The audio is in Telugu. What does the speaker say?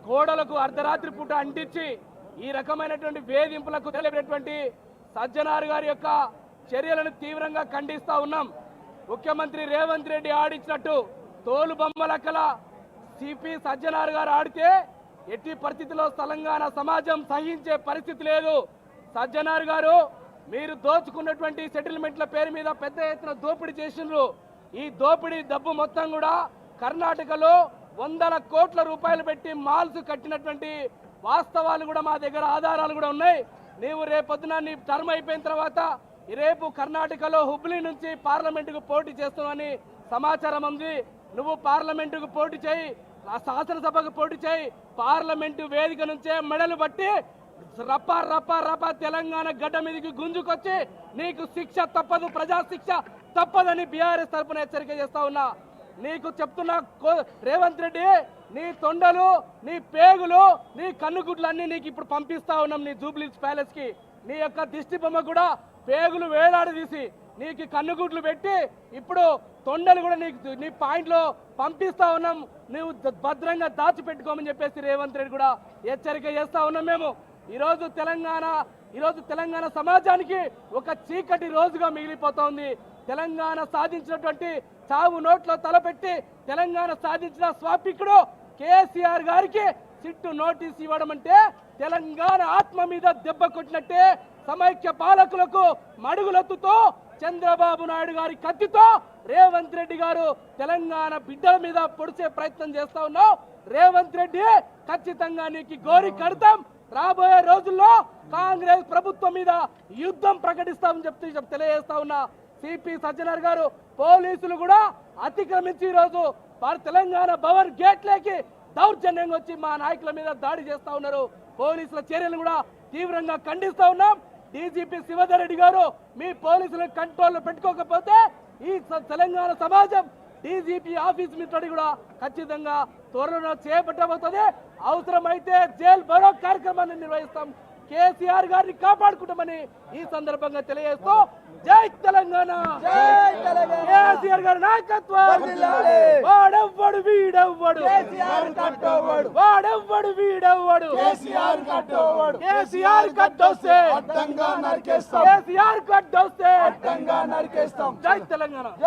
గోడలకు అర్ధరాత్రి పూట అంటించి ఈ రకమైనటువంటి వేధింపులకు తెలిపినటువంటి సజ్జనార్ గారి యొక్క చర్యలను తీవ్రంగా ఖండిస్తా ఉన్నాం. ముఖ్యమంత్రి రేవంత్ రెడ్డి ఆడించినట్టు తోలు బొమ్మలకల సిపి సజ్జనార్ గారు ఆడితే ఎట్టి పరిస్థితిలో తెలంగాణ సమాజం సహించే పరిస్థితి లేదు. సజ్జనార్ గారు మీరు దోచుకున్నటువంటి సెటిల్మెంట్ల పేరు మీద పెద్ద ఎత్తున దోపిడీ చేసిండ్రు. ఈ దోపిడీ డబ్బు మొత్తం కూడా కర్ణాటకలో వందల కోట్ల రూపాయలు పెట్టి మాల్స్ కట్టినటువంటి వాస్తవాలు కూడా మా దగ్గర ఆధారాలు కూడా ఉన్నాయి. నీవు రేపొద్దున నీ టర్మ్ అయిపోయిన తర్వాత రేపు కర్ణాటకలో హుబ్లీ నుంచి పార్లమెంటుకు పోటీ చేస్తున్నావని సమాచారం ఉంది. నువ్వు పార్లమెంటుకు పోటీ చేయి, శాసనసభకు పోటీ చేయి, పార్లమెంటు వేదిక నుంచే మెడలు బట్టి రప్ప రప్ప రప్ప తెలంగాణ గడ్డ మీదకి గుంజుకొచ్చి నీకు శిక్ష తప్పదు, ప్రజా శిక్ష తప్పదని బీఆర్ఎస్ తరఫున హెచ్చరిక చేస్తా ఉన్నా. నీకు చెప్తున్నా రేవంత్ రెడ్డి, నీ తొండలు, నీ పేగులు, నీ కన్నుగుడ్లన్నీ నీకు ఇప్పుడు పంపిస్తా ఉన్నాం నీ జూబ్లీస్ ప్యాలెస్ కి. నీ యొక్క దిష్టి బొమ్మ కూడా పేగులు వేలాడదీసి నీకు కన్నుగుడ్లు పెట్టి ఇప్పుడు తొండలు కూడా నీకు నీ పాయింట్లో పంపిస్తా ఉన్నాం. నువ్వు భద్రంగా దాచిపెట్టుకోమని చెప్పేసి రేవంత్ రెడ్డి కూడా హెచ్చరిక చేస్తా ఉన్నాం. మేము ఈరోజు తెలంగాణ సమాజానికి ఒక చీకటి రోజుగా మిగిలిపోతోంది. తెలంగాణ సాధించినటువంటి చావు నోట్లో తలపెట్టి తెలంగాణ సాధించిన స్వాపికుడు కేసీఆర్ గారికి సిట్టు నోటీస్ ఇవ్వడం అంటే తెలంగాణ ఆత్మ మీద దెబ్బ కొట్టినట్టే. సమైక్య పాలకులకు మడుగులెత్తుతో చంద్రబాబు నాయుడు గారి కత్తితో రేవంత్ రెడ్డి గారు తెలంగాణ బిడ్డల మీద పొడిచే ప్రయత్నం చేస్తా ఉన్నావు. రేవంత్ రెడ్డి ఖచ్చితంగా నీకు గోరి కడతాం. రాబోయే రోజుల్లో కాంగ్రెస్ ప్రభుత్వం మీద యుద్ధం ప్రకటిస్తామని చెప్తూ తెలియజేస్తా ఉన్నా. సిపి సజ్జనార్ గారు పోలీసులు కూడా అతిక్రమించి ఈరోజు వారు తెలంగాణ భవన్ గేట్లోకి దౌర్జన్యంగా వచ్చి మా నాయకుల మీద దాడి చేస్తా ఉన్నారు. పోలీసుల చర్యలు కూడా తీవ్రంగా ఖండిస్తా ఉన్నాం. డీజీపీ శివధర్ రెడ్డి గారు మీ పోలీసుల కంట్రోల్లో పెట్టుకోకపోతే ఈ తెలంగాణ సమాజం డీజీపీ ఆఫీస్ ముట్టడి కూడా ఖచ్చితంగా త్వరలో చేపట్టబోతుంది. అవసరమైతే జైల్ బరో కార్యక్రమాన్ని నిర్వహిస్తాం. కేసీఆర్ గారిని కాపాడుకుంటామని ఈ సందర్భంగా తెలియజేస్తూ జై తెలంగాణ, కేసీఆర్ గారి నాయకత్వం. వాడెవ్వడు వీడెవ్వడు, వాడెవ్వడు వీడెవ్వడు, కేసీఆర్ కట్టొస్తే కేసీఆర్ కట్టొస్తే జై తెలంగాణ.